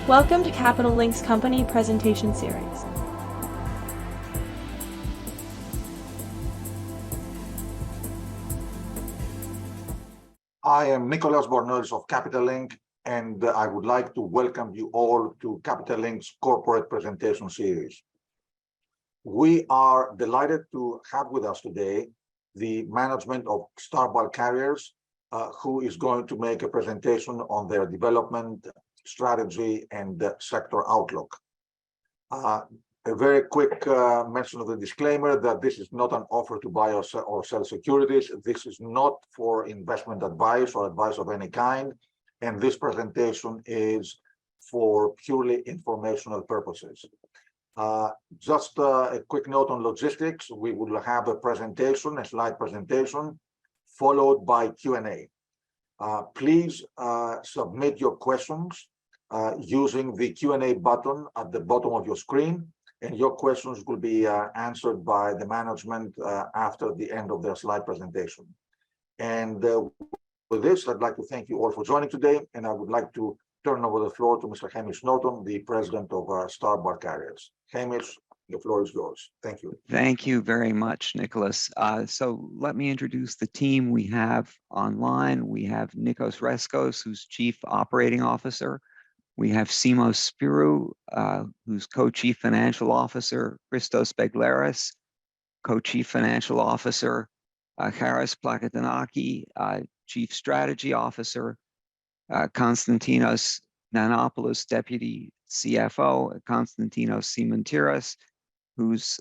Welcome to Capital Link's company presentation series. I am Nicos Rescos of Capital Link, and I would like to welcome you all to Capital Link's corporate presentation series. We are delighted to have with us today the management of Star Bulk Carriers, who is going to make a presentation on their development, strategy, and sector outlook. A very quick mention of the disclaimer that this is not an offer to buy or sell securities. This is not for investment advice or advice of any kind, and this presentation is for purely informational purposes. Just a quick note on logistics. We will have a presentation, a slide presentation, followed by Q&A. Please submit your questions using the Q&A button at the bottom of your screen, and your questions will be answered by the management after the end of their slide presentation. And with this, I'd like to thank you all for joining today, and I would like to turn over the floor to Mr. Hamish Norton, the president of Star Bulk Carriers. Hamish, the floor is yours. Thank you. Thank you very much, Nicholas. So let me introduce the team we have online. We have Nicos Rescos, who's Chief Operating Officer. We have Simos Spyrou, who's Co-Chief Financial Officer, Christos Begleris, Co-Chief Financial Officer, Charis Plakantonakis, Chief Strategy Officer, Constantinos, Nanopoulos, Deputy CFO, Constantinos Simantiras, who's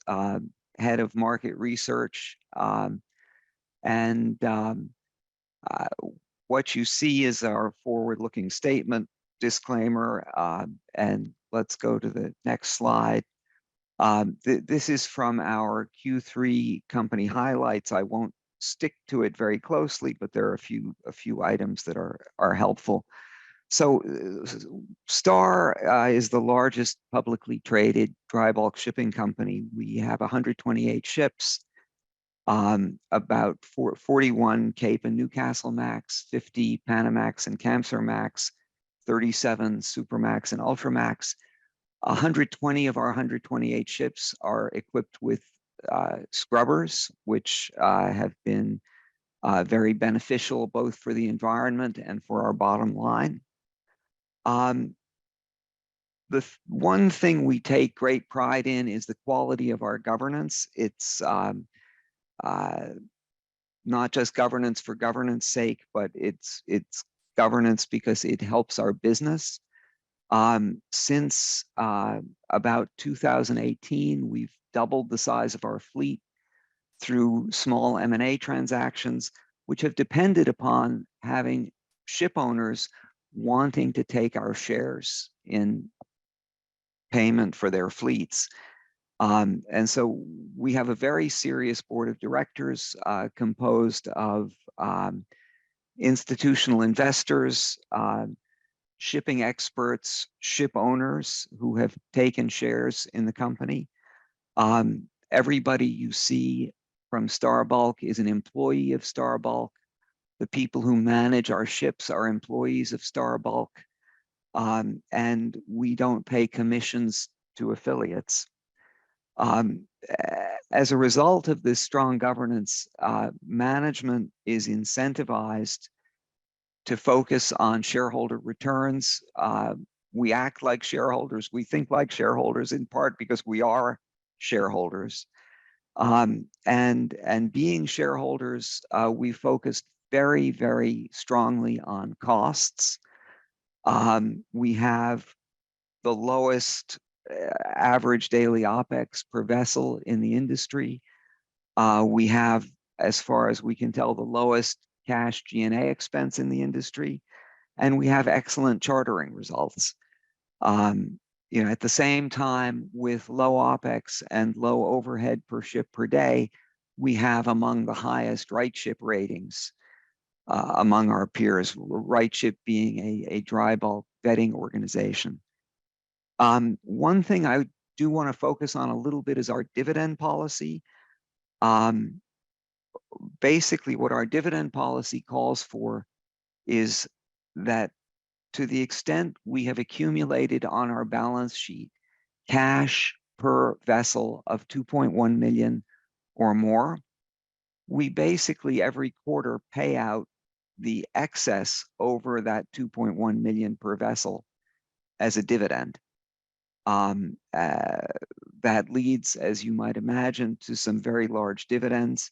Head of Market Research. What you see is our forward-looking statement disclaimer, and let's go to the next slide. This is from our Q3 company highlights. I won't stick to it very closely, but there are a few items that are helpful. So Star is the largest publicly traded dry bulk shipping company. We have 128 ships, about 41 Cape and Newcastlemax, 50 Panamax and Kamsarmax, 37 Supramax and Ultramax. 120 of our 128 ships are equipped with scrubbers, which have been very beneficial both for the environment and for our bottom line. The one thing we take great pride in is the quality of our governance. It's not just governance for governance sake, but it's governance because it helps our business. Since about 2018, we've doubled the size of our fleet through small M&A transactions, which have depended upon having ship owners wanting to take our shares in payment for their fleets. And so we have a very serious board of directors composed of institutional investors, shipping experts, ship owners who have taken shares in the company. Everybody you see from Star Bulk is an employee of Star Bulk. The people who manage our ships are employees of Star Bulk, and we don't pay commissions to affiliates. As a result of this strong governance, management is incentivized to focus on shareholder returns. We act like shareholders. We think like shareholders in part because we are shareholders. And being shareholders, we focused very, very strongly on costs. We have the lowest average daily OPEX per vessel in the industry. We have, as far as we can tell, the lowest cash G&A expense in the industry, and we have excellent chartering results. At the same time, with low OPEX and low overhead per ship per day, we have among the highest RightShip ratings among our peers, RightShip being a dry bulk vetting organization. One thing I do want to focus on a little bit is our dividend policy. Basically, what our dividend policy calls for is that to the extent we have accumulated on our balance sheet cash per vessel of 2.1 million or more, we basically every quarter pay out the excess over that 2.1 million per vessel as a dividend. That leads, as you might imagine, to some very large dividends.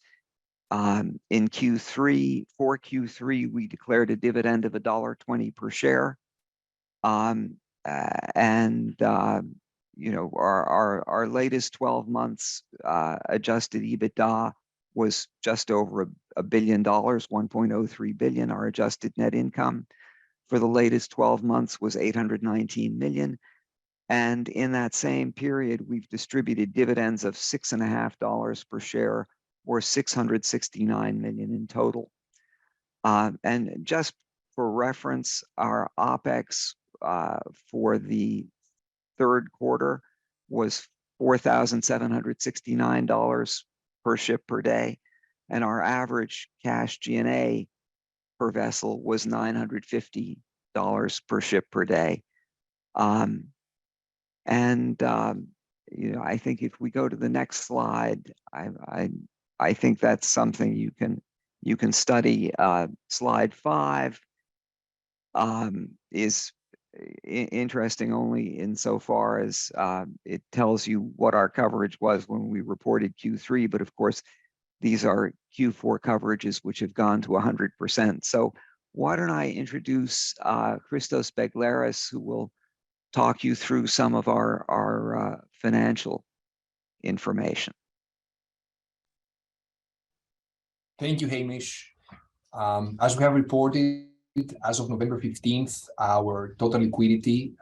In Q3, for Q3, we declared a dividend of $1.20 per share. You know, our latest 12 months adjusted EBITDA was just over $1 billion, 1.03 billion. Our adjusted net income for the latest 12 months was 819 million. And in that same period, we've distributed dividends of $6.50 per share, or 669 million in total. And just for reference, our OPEX for the third quarter was $4,769 per ship per day, and our average cash G&A per vessel was $950 per ship per day. You know, I think if we go to the next slide, I think that's something you can study. Slide 5 is interesting only insofar as it tells you what our coverage was when we reported Q3, but of course these are Q4 coverages which have gone to 100%. So why don't I introduce Christos Begleris, who will talk you through some of our financial information. Thank you, Hamish. As we have reported, as of November 15th, our total liquidity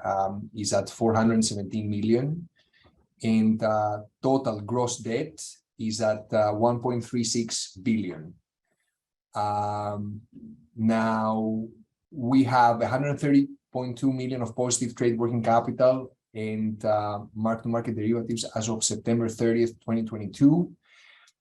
is at 417 million, and total gross debt is at 1.36 billion. Now, we have 130.2 million of positive trade working capital and mark-to-market derivatives as of September 30th, 2022.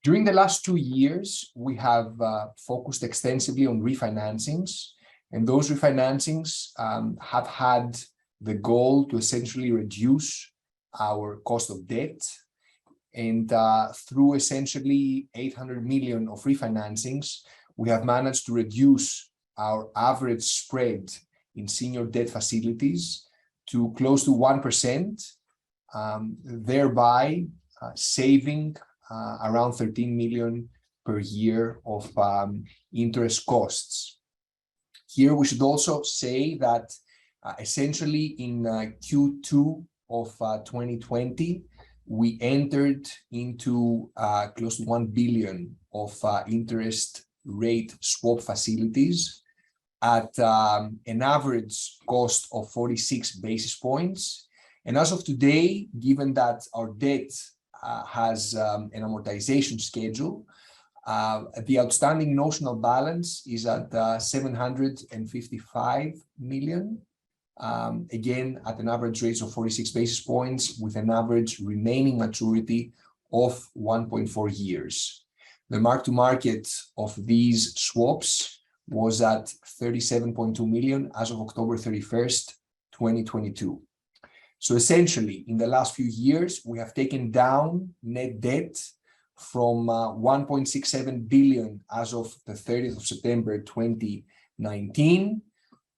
During the last 2 years, we have focused extensively on refinancings, and those refinancings have had the goal to essentially reduce our cost of debt. And through essentially 800 million of refinancings, we have managed to reduce our average spread in senior debt facilities to close to 1%, thereby saving around 13 million per year of interest costs. Here, we should also say that essentially in Q2 of 2020, we entered into close to 1 billion of interest rate swap facilities at an average cost of 46 basis points. And as of today, given that our debt has an amortization schedule, the outstanding notional balance is at 755 million, again at an average rate of 46 basis points with an average remaining maturity of 1.4 years. The mark-to-market of these swaps was at 37.2 million as of October 31st, 2022. So essentially, in the last few years, we have taken down net debt from 1.67 billion as of the 30th of September 2019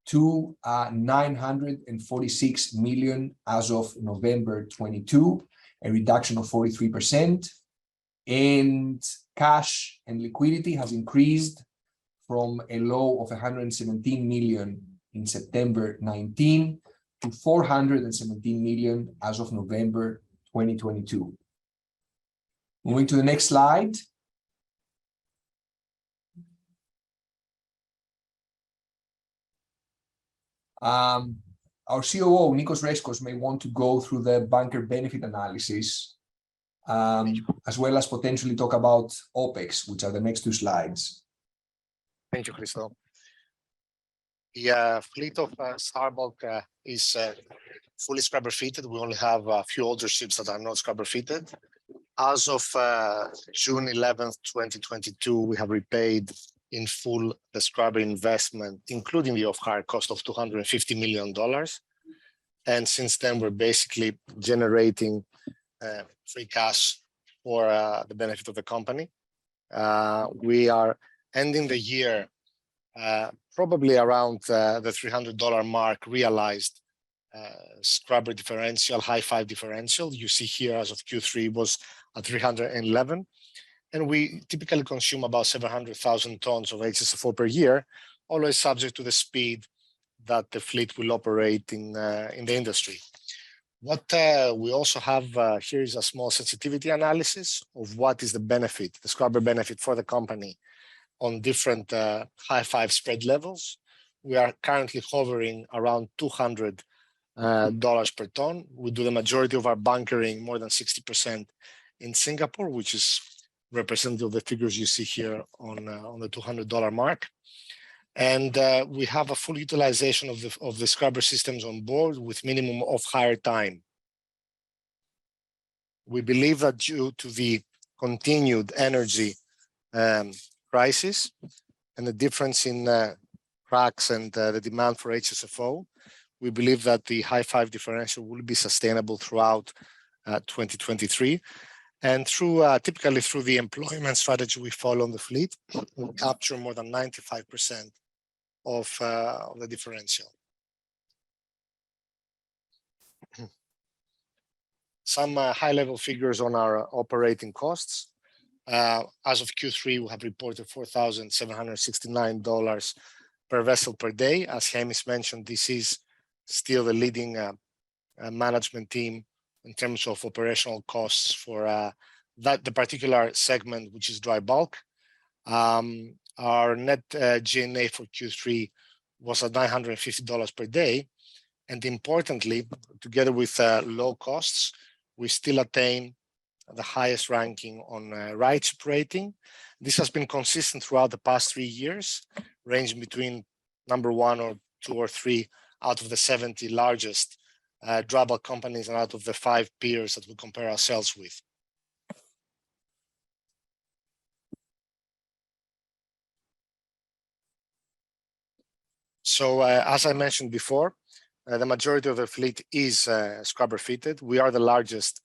to 946 million as of November 22, a reduction of 43%. And cash and liquidity has increased from a low of 117 million in September 19 to 417 million as of November 2022. Moving to the next slide. Our COO, Nicos Rescos, may want to go through the bunker benefit analysis, as well as potentially talk about OPEX, which are the next 2 slides. Thank you, Christos. The fleet of SBLK is fully scrubber fitted. We only have a few older ships that are not scrubber fitted. As of June 11th, 2022, we have repaid in full the scrubber investment, including the off-hire cost of $250 million. And since then, we're basically generating free cash for the benefit of the company. We are ending the year probably around the $300 mark realized scrubber differential, high five differential. You see here as of Q3 was at 311. And we typically consume about 700,000 tons of HSFO per year, always subject to the speed that the fleet will operate in the industry. What we also have here is a small sensitivity analysis of what is the benefit, the scrubber benefit for the company on different high five spread levels. We are currently hovering around $200 per ton. We do the majority of our bunkering, more than 60%, in Singapore, which is representative of the figures you see here on the $200 mark. And we have a full utilization of the scrubber systems on board with minimum off-hire time. We believe that due to the continued energy crisis and the difference in cracks and the demand for HSFO, we believe that the high five differential will be sustainable throughout 2023. And typically through the employment strategy we follow on the fleet, we capture more than 95% of the differential. Some high-level figures on our operating costs. As of Q3, we have reported $4,769 per vessel per day. As Hamish mentioned, this is still the leading management team in terms of operational costs for the particular segment, which is dry bulk. Our net G&A for Q3 was at $950 per day. And importantly, together with low costs, we still attain the highest ranking on RightShip rating. This has been consistent throughout the past 3 years, ranging between number 1 or 2 or 3 out of the 70 largest dry bulk companies and out of the 5 peers that we compare ourselves with. So as I mentioned before, the majority of the fleet is scrubber fitted. We are the largest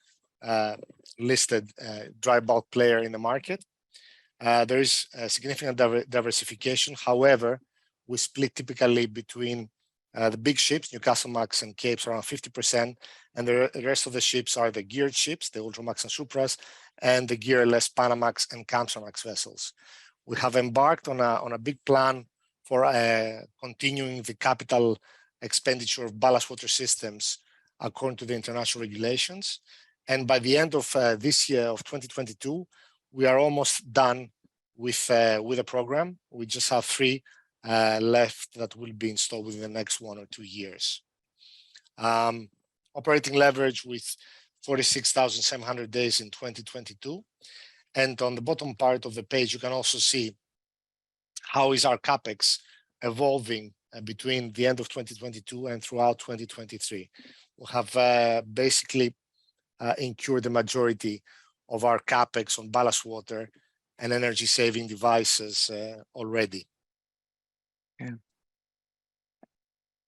listed dry bulk player in the market. There is a significant diversification. However, we split typically between the big ships, Newcastlemax and Capes, around 50%, and the rest of the ships are the geared ships, the Ultramax and Supras, and the gearless Panamax and Kamsarmax vessels. We have embarked on a big plan for continuing the capital expenditure of ballast water systems according to the international regulations. And by the end of this year of 2022, we are almost done with the program. We just have 3 left that will be installed within the next 1 or 2 years. Operating leverage with 46,700 days in 2022. And on the bottom part of the page, you can also see how is our CapEx evolving between the end of 2022 and throughout 2023. We have basically incurred the majority of our CapEx on ballast water and energy saving devices already. Yeah.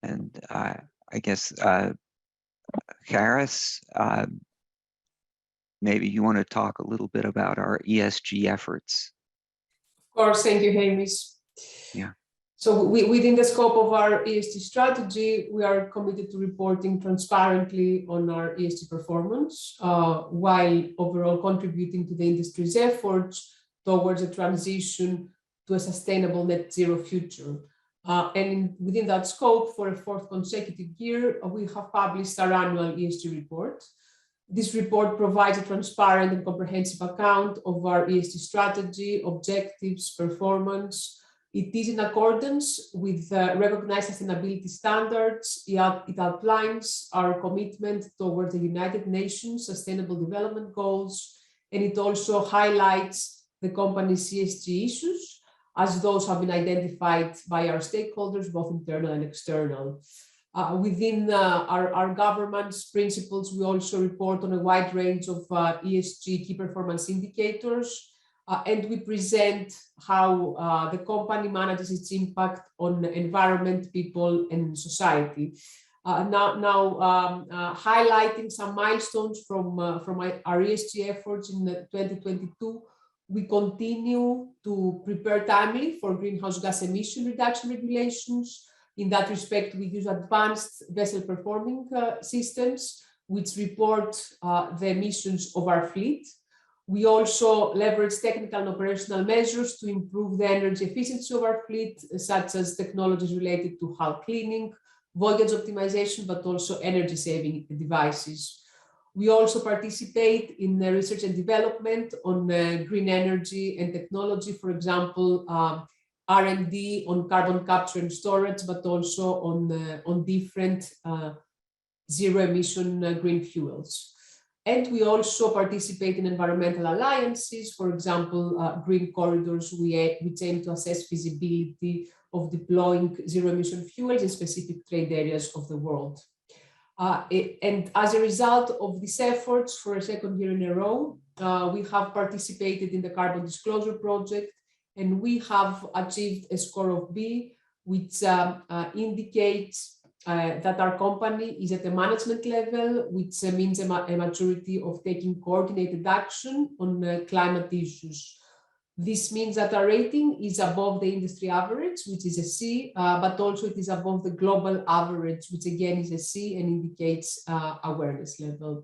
And I guess Charis, maybe you want to talk a little bit about our ESG efforts. Of course, thank you, Hamish. Yeah. So within the scope of our ESG strategy, we are committed to reporting transparently on our ESG performance, while overall contributing to the industry's efforts towards a transition to a sustainable net zero future. And within that scope, for a 4th consecutive year, we have published our annual ESG report. This report provides a transparent and comprehensive account of our ESG strategy, objectives, performance. It is in accordance with recognized sustainability standards. It outlines our commitment towards the United Nations Sustainable Development Goals, and it also highlights the company's ESG issues, as those have been identified by our stakeholders, both internal and external. Within our governance principles, we also report on a wide range of ESG key performance indicators. and we present how the company manages its impact on environment, people, and society. Highlighting some milestones from our ESG efforts in 2022, we continue to prepare timely for greenhouse gas emission reduction regulations. In that respect, we use advanced vessel performing systems, which report the emissions of our fleet. We also leverage technical and operational measures to improve the energy efficiency of our fleet, such as technologies related to hull cleaning, voyage optimization, but also energy saving devices. We also participate in research and development on green energy and technology, for example, R&D on carbon capture and storage, but also on different zero emission green fuels. And we also participate in environmental alliances, for example, green corridors, which aim to assess feasibility of deploying zero emission fuels in specific trade areas of the world. And as a result of these efforts, for a second year in a row, we have participated in the Carbon Disclosure Project, and we have achieved a score of B, which indicates that our company is at a management level, which means a maturity of taking coordinated action on climate issues. This means that our rating is above the industry average, which is a C, but also it is above the global average, which again is a C and indicates awareness level.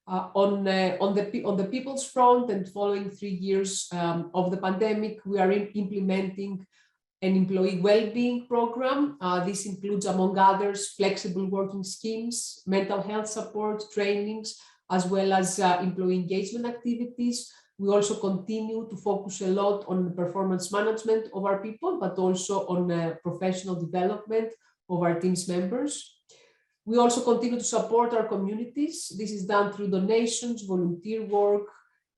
On the people's front, and following 3 years of the pandemic, we are implementing an employee well-being program. This includes, among others, flexible working schemes, mental health support, trainings, as well as employee engagement activities. We also continue to focus a lot on performance management of our people, but also on professional development of our team's members. We also continue to support our communities. This is done through donations, volunteer work,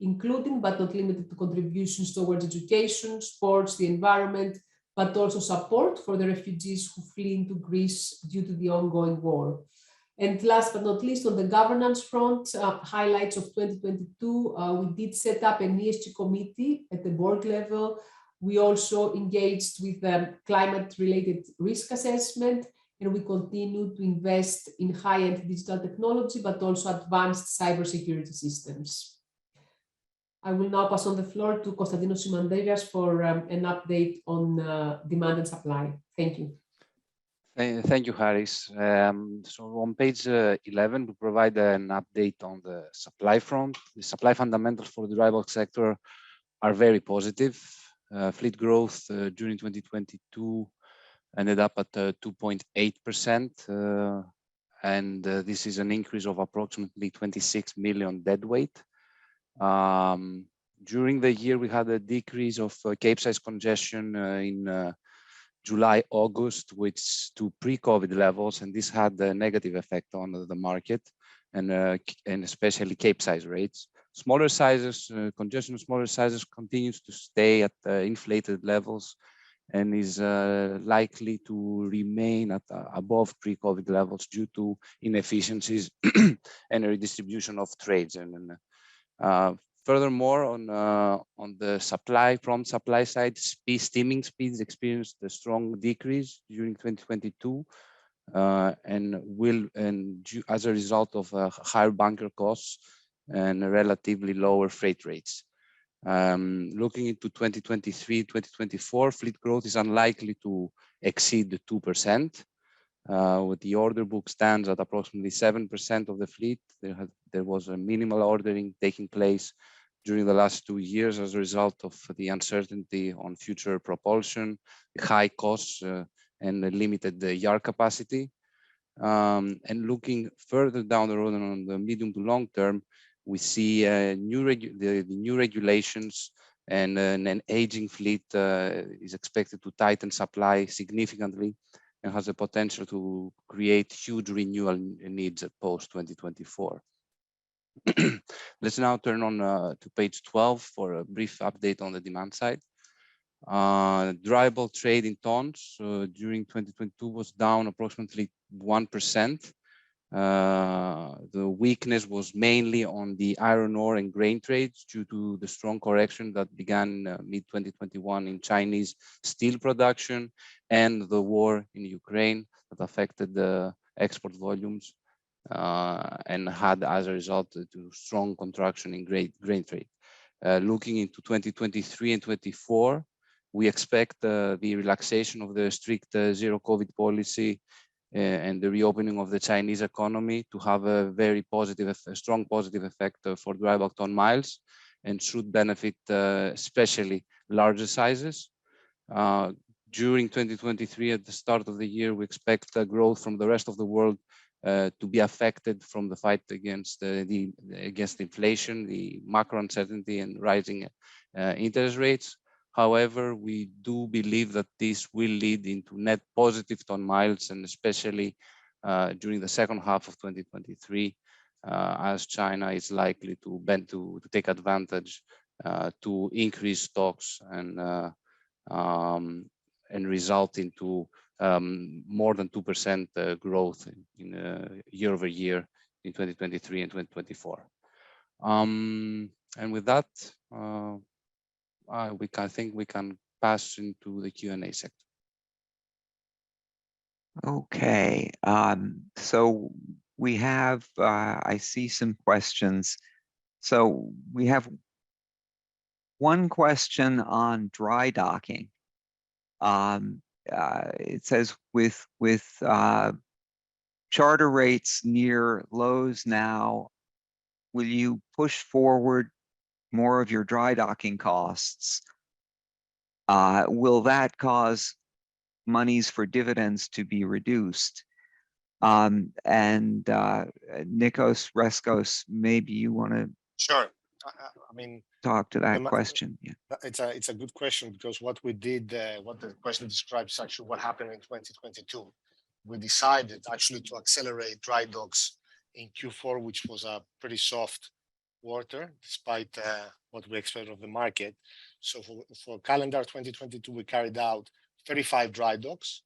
including but not limited to contributions towards education, sports, the environment, but also support for the refugees who flee into Greece due to the ongoing war. And last but not least, on the governance front, highlights of 2022, we did set up an ESG committee at the board level. We also engaged with climate-related risk assessment, and we continue to invest in high-end digital technology, but also advanced cybersecurity systems. I will now pass on the floor to Constantinos Simantiras for an update on demand and supply. Thank you. Thank you, Charis. So on page 11, we provide an update on the supply front. The supply fundamentals for the dry bulk sector are very positive. Fleet growth during 2022 ended up at 2.8%, and this is an increase of approximately 26 million deadweight. During the year, we had a decrease of Capesize congestion in July, August, which to pre-COVID levels, and this had a negative effect on the market and especially Capesize rates. Smaller sizes, congestion of smaller sizes continues to stay at inflated levels and is likely to remain at above pre-COVID levels due to inefficiencies and redistribution of trades. And furthermore, on the supply side, steaming speeds experienced a strong decrease during 2022, as a result of higher bunker costs and relatively lower freight rates. Looking into 2023-2024, fleet growth is unlikely to exceed the 2%. With the order book stands at approximately 7% of the fleet. There was a minimal ordering taking place during the last 2 years as a result of the uncertainty on future propulsion, high costs, and the limited yard capacity. And looking further down the road and on the medium to long term, we see the new regulations and an aging fleet is expected to tighten supply significantly and has the potential to create huge renewal needs at post 2024. Let's now turn on to page 12 for a brief update on the demand side. Dry bulk trade in tons during 2022 was down approximately 1%. The weakness was mainly on the iron ore and grain trades due to the strong correction that began mid-2021 in Chinese steel production and the war in Ukraine that affected the export volumes and had, as a result, to strong contraction in grain trade. Looking into 2023 and 24, we expect the relaxation of the strict zero COVID policy and the reopening of the Chinese economy to have a very positive, a strong positive effect for dry bulk ton miles, and should benefit especially larger sizes. During 2023, at the start of the year, we expect growth from the rest of the world to be affected from the fight against against inflation, the macro uncertainty, and rising interest rates. However, we do believe that this will lead into net positive ton miles, and especially during the second half of 2023, as China is likely to take advantage to increase stocks and result into more than 2% growth in year over year in 2023 and 2024. And with that, I think we can pass into the Q&A section. Okay, so we have, I see some questions. So we have one question on dry docking. It says with charter rates near lows now, will you push forward more of your dry docking costs? Will that cause monies for dividends to be reduced? And Nicos Rescos, maybe you want to Sure. I mean, talk to that question. Yeah. it's a good question, because what we did, what the question describes, is actually what happened in 2022. We decided actually to accelerate dry docks in Q4, which was a pretty soft quarter, despite what we expected of the market. So for calendar 2022, we carried out 35 dry docks,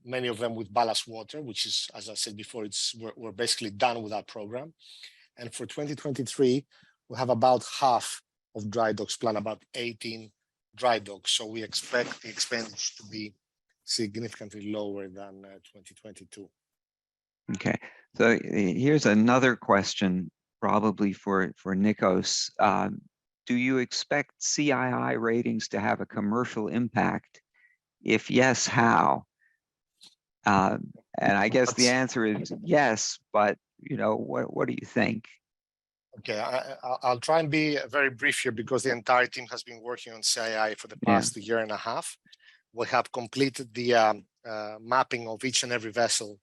many of them with ballast water, which is, as I said before, we're basically done with our program. And for 2023, we have about half of dry docks planned, about 18 dry docks. So we expect the expenditure to be significantly lower than 2022. Okay, so here's another question, probably for Nicos. Do you expect CII ratings to have a commercial impact? If yes, how? And I guess the answer is yes, but you know, what do you think? Okay, I'll try and be very brief here, because the entire team has been working on CII for the past year and a half. We have completed the mapping of each and every vessel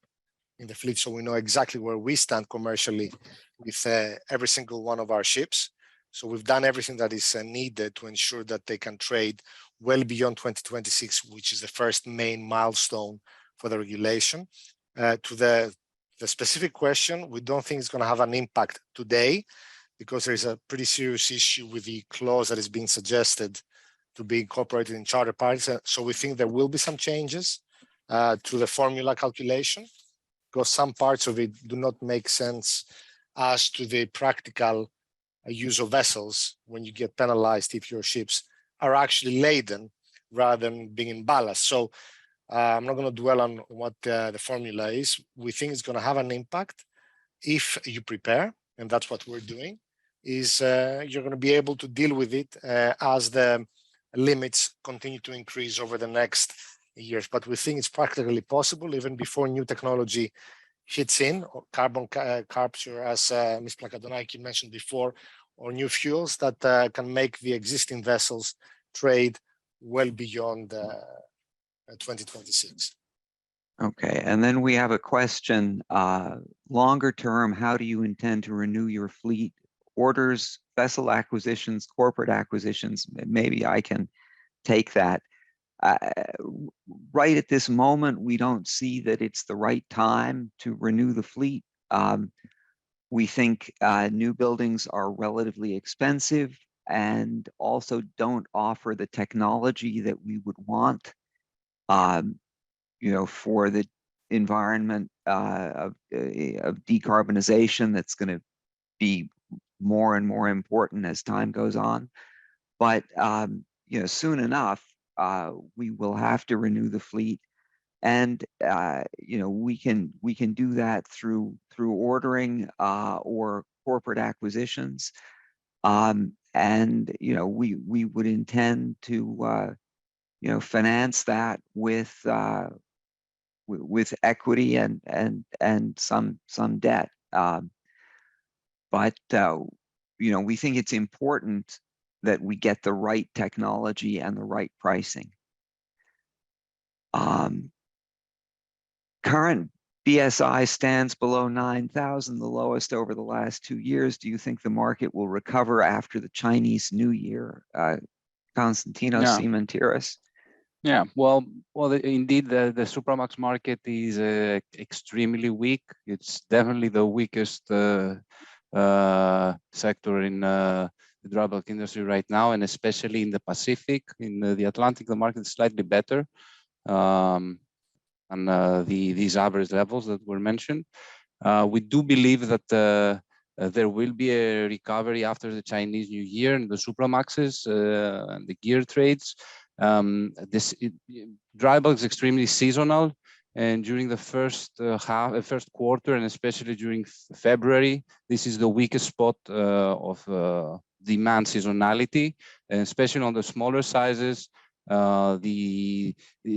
in the fleet, so we know exactly where we stand commercially with every single one of our ships. So we've done everything that is needed to ensure that they can trade well beyond 2026, which is the first main milestone for the regulation. To the specific question, we don't think it's going to have an impact today, because there is a pretty serious issue with the clause that is being suggested to be incorporated in charter parties. So we think there will be some changes to the formula calculation, because some parts of it do not make sense as to the practical use of vessels when you get penalized if your ships are actually laden rather than being in ballast. So I'm not going to dwell on what the formula is. We think it's going to have an impact if you prepare, and that's what we're doing, is you're going to be able to deal with it as the limits continue to increase over the next years. But we think it's practically possible, even before new technology hits in, or carbon capture, as Ms. Plakantonakis mentioned before, or new fuels that can make the existing vessels trade well beyond 2026. Okay, and then we have a question, longer term, how do you intend to renew your fleet? Orders, vessel acquisitions, corporate acquisitions? Maybe I can take that. Right at this moment, we don't see that it's the right time to renew the fleet. We think new buildings are relatively expensive and also don't offer the technology that we would want, you know, for the environment of decarbonization that's going to be more and more important as time goes on. But soon enough, we will have to renew the fleet, and we can do that through ordering or corporate acquisitions, and we would intend to finance that with equity and some debt. But we think it's important that we get the right technology and the right pricing. Current BSI stands below 9,000, the lowest over the last 2 years. Do you think the market will recover after the Chinese New Year? Constantinos, Yeah. Simantiras. Yeah, indeed, the Supramax market is extremely weak. It's definitely the weakest sector in the dry bulk industry right now, and especially in the Pacific. In the Atlantic, the market is slightly better than these average levels that were mentioned. We do believe that there will be a recovery after the Chinese New Year in the Supramaxes and the gear trades. Dry bulk is extremely seasonal, and during the first quarter, and especially during February, this is the weakest spot of demand seasonality, and especially on the smaller sizes. The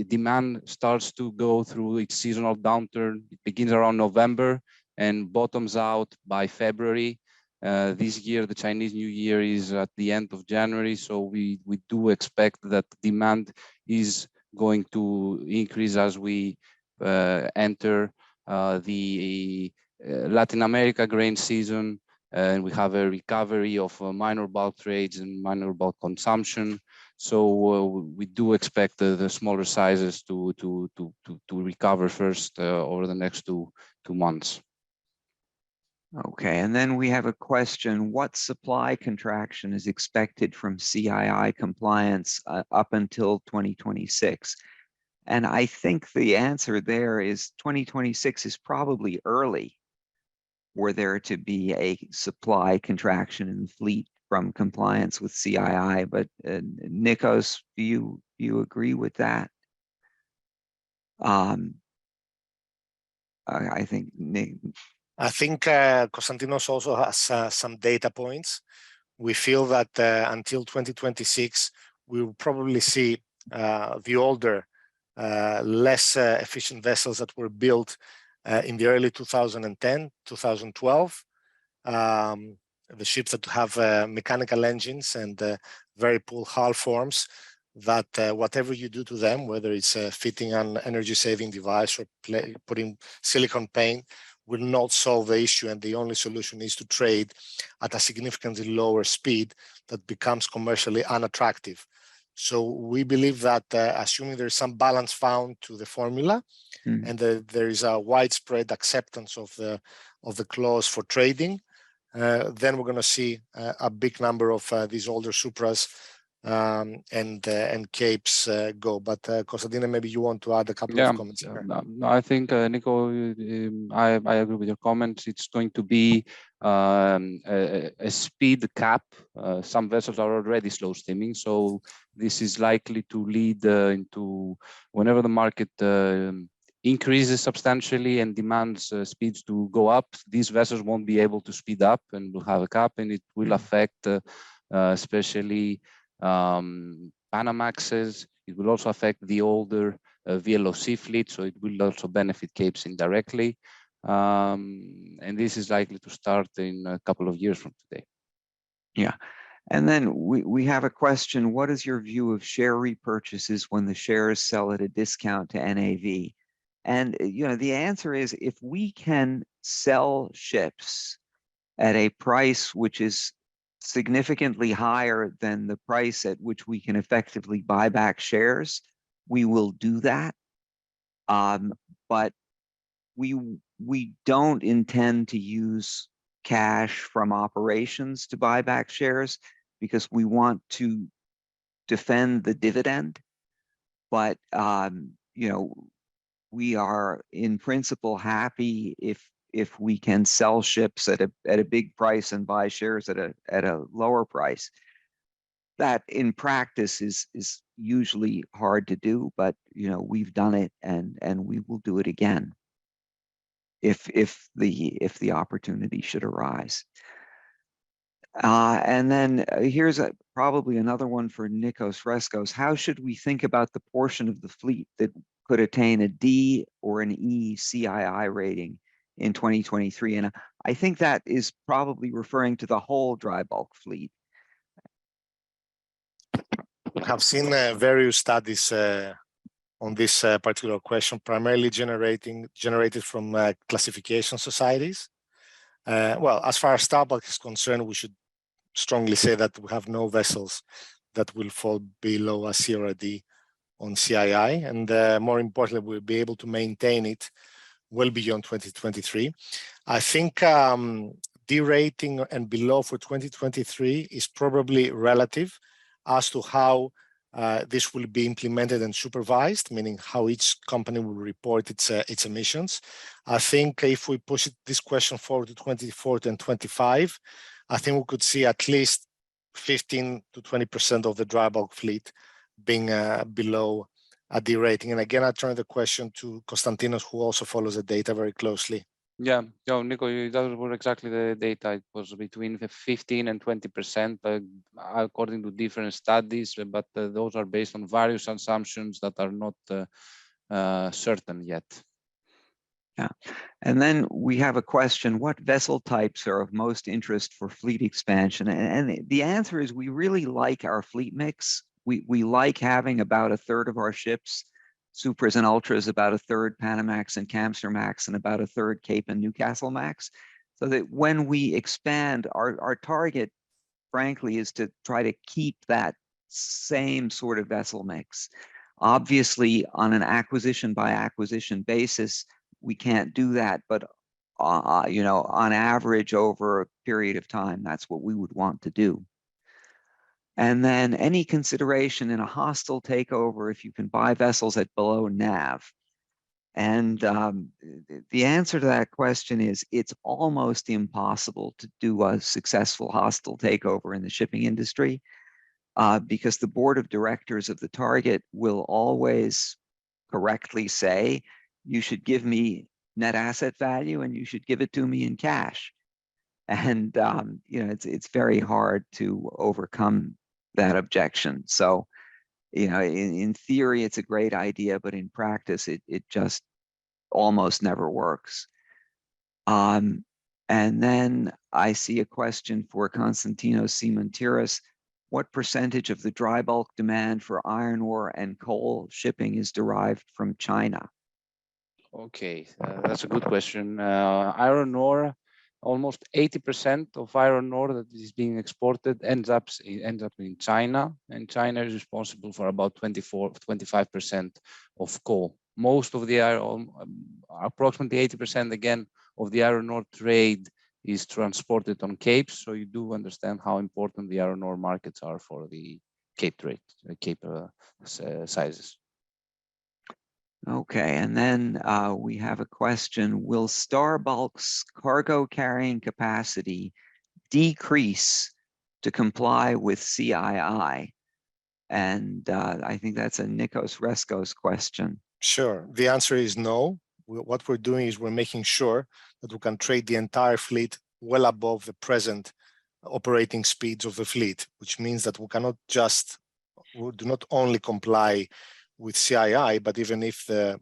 demand starts to go through its seasonal downturn. It begins around November and bottoms out by February. This year, the Chinese New Year is at the end of January, so we do expect that demand is going to increase as we enter the Latin America grain season, and we have a recovery of minor bulk trades and minor bulk consumption. So we do expect the smaller sizes to recover first over the next two months. Okay, and then we have a question: what supply contraction is expected from CII compliance up until 2026? And I think the answer there is 2026 is probably early for there to be a supply contraction in the fleet from compliance with CII. But Nicos, do you agree with that? I think Constantinos also has some data points. We feel that until 2026, we will probably see the older, less efficient vessels that were built in the early 2010, 2012. The ships that have mechanical engines and very poor hull forms, that whatever you do to them, whether it's fitting an energy-saving device or putting silicone paint, will not solve the issue, and the only solution is to trade at a significantly lower speed that becomes commercially unattractive. So we believe that assuming there is some balance found to the formula, and there is a widespread acceptance of the clause for trading, then we're going to see a big number of these older Supras and Capes go. But Constantinos, maybe you want to add a couple of comments here. No, I think, Nico, I agree with your comments. It's going to be a speed cap. Some vessels are already slow steaming, so this is likely to lead into whenever the market increases substantially and demands speeds to go up, these vessels won't be able to speed up and will have a cap, and it will affect especially Panamaxes. It will also affect the older VLOC fleet, so it will also benefit Capes indirectly. And this is likely to start in a couple of years from today. Yeah. And then we have a question: what is your view of share repurchases when the shares sell at a discount to NAV? And the answer is, if we can sell ships at a price which is significantly higher than the price at which we can effectively buy back shares, we will do that. But we don't intend to use cash from operations to buy back shares, because we want to defend the dividend. But we are in principle happy if we can sell ships at a big price and buy shares at a lower price. That in practice is usually hard to do, but we've done it and we will do it again if the opportunity should arise. And then here's probably another one for Nicos Rescos. How should we think about the portion of the fleet that could attain a D or an E CII rating in 2023? And I think that is probably referring to the whole dry bulk fleet. We have seen various studies on this particular question, primarily generated from classification societies. Well, as far as Star Bulk is concerned, we should strongly say that we have no vessels that will fall below a C or a D on CII, and more importantly, we'll be able to maintain it well beyond 2023. I think D rating and below for 2023 is probably relative as to how this will be implemented and supervised, meaning how each company will report its emissions. I think if we push this question forward to 24 and 25, I think we could see at least 15 to 20% of the dry bulk fleet being below a D rating. And again, I turn the question to Constantinos, who also follows the data very closely. Yeah, Nico, that was exactly the data. It was between 15 and 20%, according to different studies, but those are based on various assumptions that are not certain yet. Yeah, and then we have a question: what vessel types are of most interest for fleet expansion? And the answer is we really like our fleet mix. We like having about a third of our ships, Supras and Ultras, about a third Panamax and Kamsarmax, and about a third Cape and Newcastlemax. So that when we expand, our target, frankly, is to try to keep that same sort of vessel mix. Obviously, on an acquisition by acquisition basis, we can't do that, but on average over a period of time, that's what we would want to do. And then any consideration in a hostile takeover if you can buy vessels at below NAV. And the answer to that question is it's almost impossible to do a successful hostile takeover in the shipping industry because the board of directors of the target will always correctly say, you should give me net asset value and you should give it to me in cash. And it's very hard to overcome that objection. So, in theory, it's a great idea, but in practice, it just almost never works. And then I see a question for Constantinos Simantiras. What percentage of the dry bulk demand for iron ore and coal shipping is derived from China? Okay, that's a good question. Iron ore, almost 80% of iron ore that is being exported ends up in China, and China is responsible for about 25% of coal. Most of the approximately 80% again of the iron ore trade is transported on capes. So you do understand how important the iron ore markets are for the cape trade, cape sizes. Okay, and then we have a question: will Star Bulk's cargo carrying capacity decrease to comply with CII? And I think that's a Nicos Rescos question. Sure. The answer is no. What we're doing is we're making sure that we can trade the entire fleet well above the present operating speeds of the fleet, which means that we do not only comply with CII, but even if the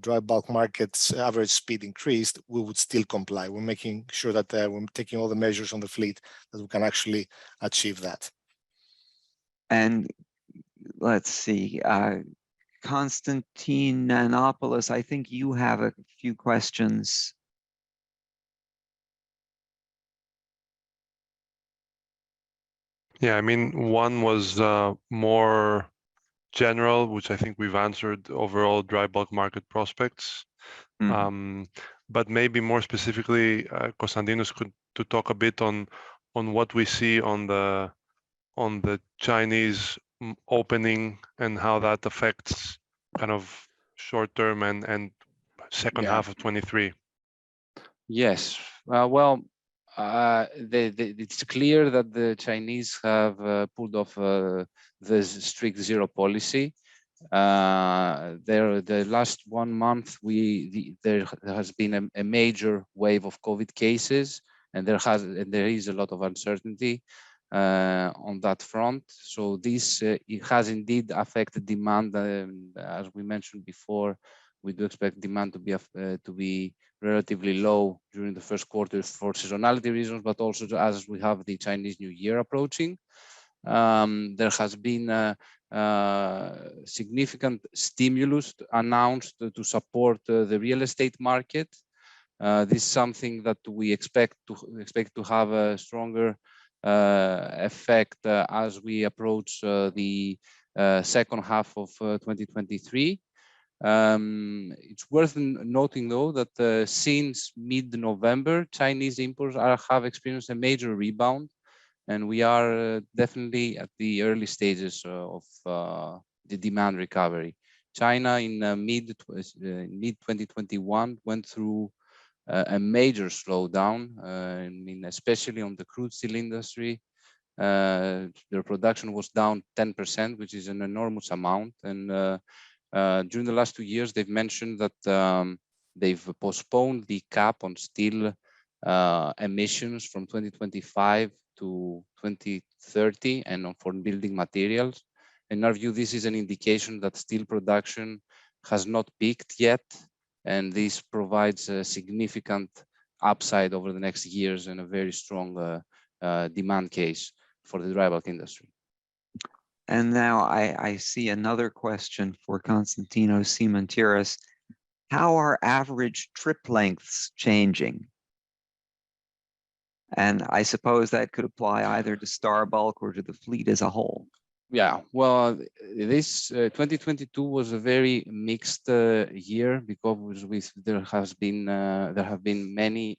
dry bulk market's average speed increased, we would still comply. We're making sure that we're taking all the measures on the fleet that we can actually achieve that. And let's see, Nanopoulos, I think you have a few questions. Yeah, I mean, one was more general, which I think we've answered, overall dry bulk market prospects. But maybe more specifically, Constantinos to talk a bit on what we see on the Chinese opening and how that affects kind of short term and second Yeah. half of 23? Yes. It's clear that the Chinese have pulled off the strict zero policy. The last 1 month, there has been a major wave of COVID cases, and there is a lot of uncertainty on that front. So this it has indeed affected demand. As we mentioned before, we do expect demand to be relatively low during the first quarter for seasonality reasons, but also as we have the Chinese New Year approaching. There has been significant stimulus announced to support the real estate market. This is something that we expect to have a stronger effect as we approach the second half of 2023. It's worth noting, though, that since mid-November, Chinese imports have experienced a major rebound, and we are definitely at the early stages of the demand recovery. China in mid-2021 went through a major slowdown. I mean, especially on the crude steel industry, their production was down 10%, which is an enormous amount. And during the last 2 years, they've mentioned that they've postponed the cap on steel emissions from 2025 to 2030 and for building materials. In our view, this is an indication that steel production has not peaked yet, and this provides a significant upside over the next years and a very strong demand case for the dry bulk industry. And now I see another question for Constantinos Simantiras. How are average trip lengths changing? And I suppose that could apply either to Star Bulk or to the fleet as a whole. Yeah, well, this 2022 was a very mixed year because there have been many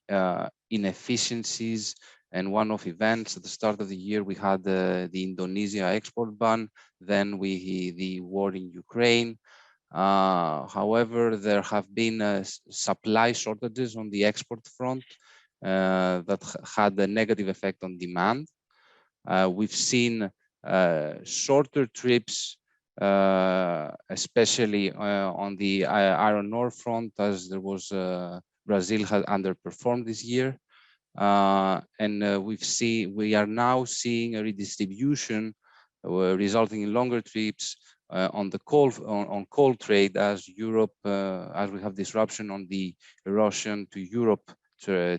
inefficiencies and one-off events. At the start of the year, we had the Indonesia export ban, then the war in Ukraine. However, there have been supply shortages on the export front that had a negative effect on demand. We've seen shorter trips, especially on the iron ore front, as there was Brazil had underperformed this year, and we are now seeing a redistribution resulting in longer trips on the coal trade as Europe, as we have disruption on the Russian to Europe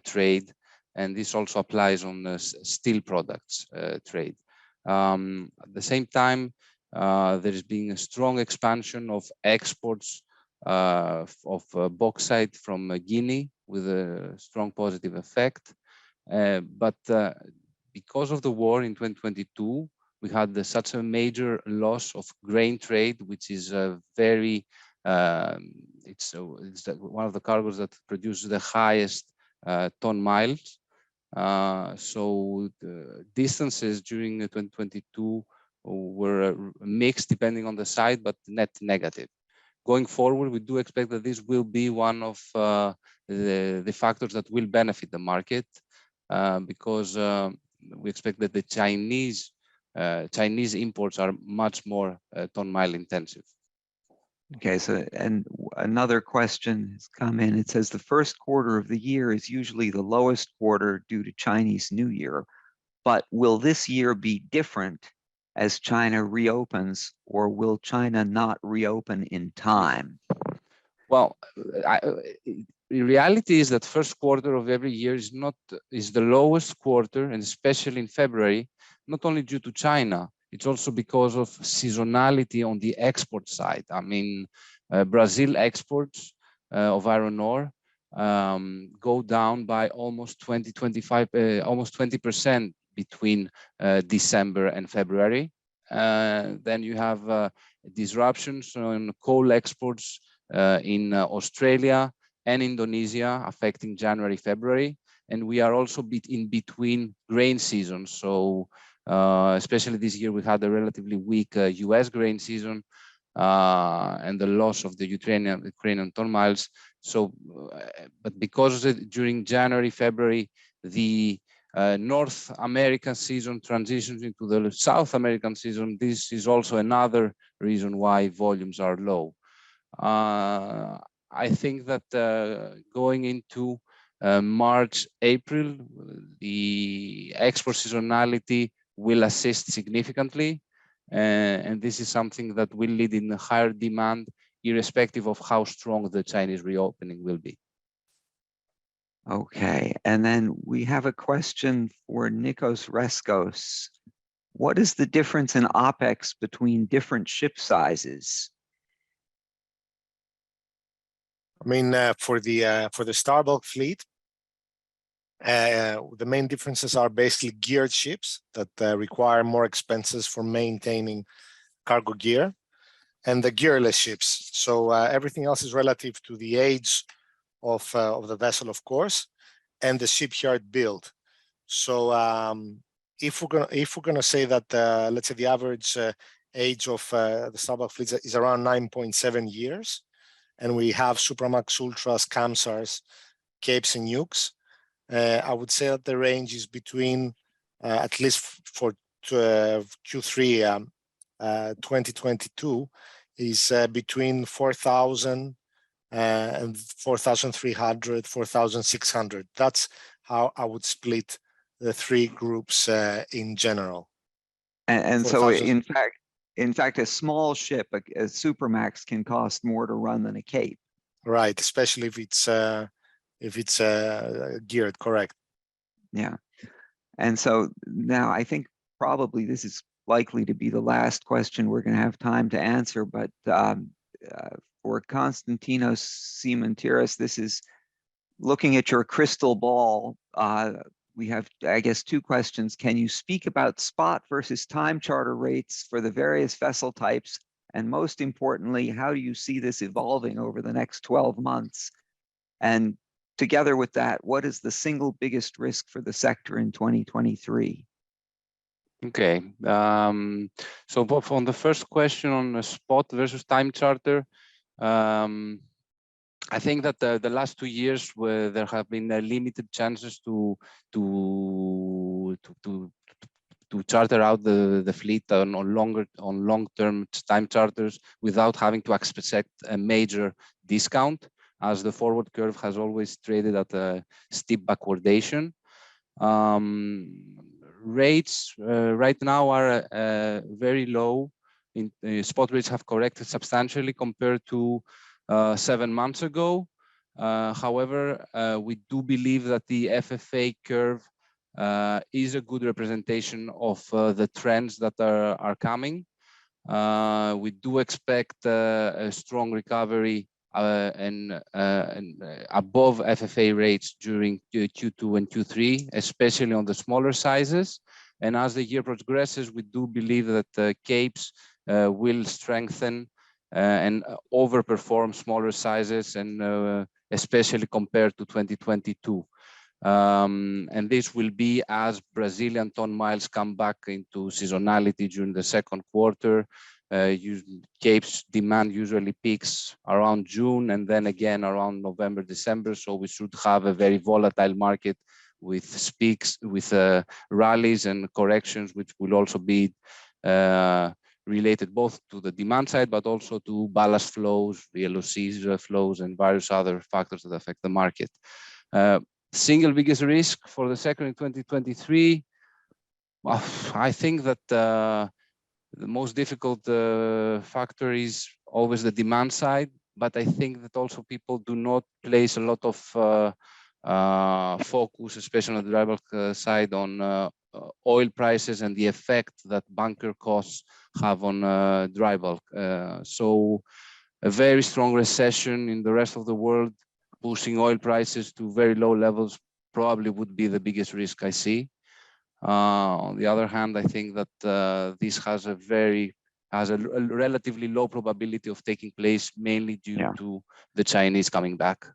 trade, and this also applies on steel products trade. At the same time, there is being a strong expansion of exports of bauxite from Guinea with a strong positive effect. But because of the war in 2022, we had such a major loss of grain trade, which is very, it's one of the cargoes that produces the highest ton miles. So the distances during 2022 were mixed depending on the site, but net negative. Going forward, we do expect that this will be one of the factors that will benefit the market because we expect that the Chinese imports are much more ton mile intensive. Okay, so and another question has come in. It says the first quarter of the year is usually the lowest quarter due to Chinese New Year, but will this year be different as China reopens, or will China not reopen in time? Well, the reality is that first quarter of every year is the lowest quarter, and especially in February, not only due to China. It's also because of seasonality on the export side. I mean, Brazil exports of iron ore go down by almost 20% between December and February. Then you have disruptions on coal exports in Australia and Indonesia affecting January, February. And we are also in between grain seasons. So especially this year, we had a relatively weak US grain season. and the loss of the Ukrainian ton miles. So, but because during January, February, the North American season transitions into the South American season, this is also another reason why volumes are low. I think that going into March, April, the export seasonality will assist significantly. And this is something that will lead in a higher demand, irrespective of how strong the Chinese reopening will be. Okay, and then we have a question for Nicos Rescos. What is the difference in OPEX between different ship sizes? I mean, for the Star Bulk fleet, the main differences are basically geared ships that require more expenses for maintaining cargo gear, and the gearless ships. So everything else is relative to the age of the vessel, of course, and the shipyard build. So if we're gonna say that let's say the average age of the Star Bulk fleet is around 9.7 years, and we have Supramax, Ultras, Kamsars, Capes, and Nukes, I would say that the range is between, at least for Q3 2022, is between 4,000 and 4,300, 4,600. That's how I would split the three groups in general. And so, in fact, a small ship, a Supramax, can cost more to run than a Cape. Right, especially if it's geared, correct. Yeah. And so now I think probably this is likely to be the last question we're going to have time to answer, but for Constantinos Simantiras, this is looking at your crystal ball. We have, I guess, two questions. Can you speak about spot versus time charter rates for the various vessel types? And most importantly, how do you see this evolving over the next 12 months? And together with that, what is the single biggest risk for the sector in 2023? Okay, so both on the first question on the spot versus time charter, I think that the last 2 years where there have been limited chances to charter out the fleet on long-term time charters without having to expect a major discount, as the forward curve has always traded at a steep backwardation. Rates right now are very low. Spot rates have corrected substantially compared to 7 months ago. However, we do believe that the FFA curve is a good representation of the trends that are coming. We do expect a strong recovery and above FFA rates during Q2 and Q3, especially on the smaller sizes. And as the year progresses, we do believe that the Capes will strengthen and overperform smaller sizes, and especially compared to 2022. And this will be as Brazilian ton miles come back into seasonality during the second quarter. Capes demand usually peaks around June and then again around November, December. So we should have a very volatile market with peaks, with rallies and corrections, which will also be related both to the demand side, but also to ballast flows, VLOCs flows, and various other factors that affect the market. Single biggest risk for the sector in 2023, I think that the most difficult factor is always the demand side, but I think that also people do not place a lot of focus, especially on the dry bulk side, on oil prices and the effect that bunker costs have on dry bulk. So a very strong recession in the rest of the world, pushing oil prices to very low levels, probably would be the biggest risk I see. On the other hand, I think that this has a relatively low probability of taking place, mainly due to the Chinese coming back.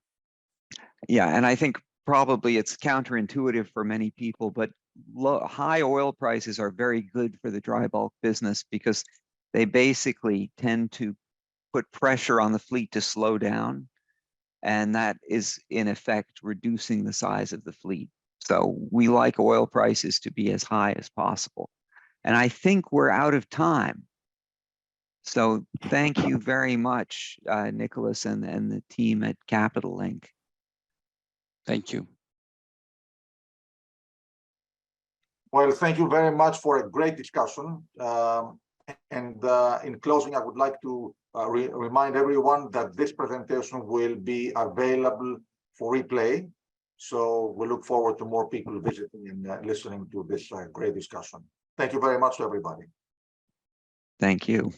Yeah, and I think probably it's counterintuitive for many people, but high oil prices are very good for the dry bulk business because they basically tend to put pressure on the fleet to slow down. And that is in effect reducing the size of the fleet. So we like oil prices to be as high as possible. And I think we're out of time. So thank you very much, Nicholas and the team at Capital Link. Thank you. Well, thank you very much for a great discussion. In closing, I would like to remind everyone that this presentation will be available for replay. So we look forward to more people visiting and listening to this great discussion. Thank you very much to everybody. Thank you.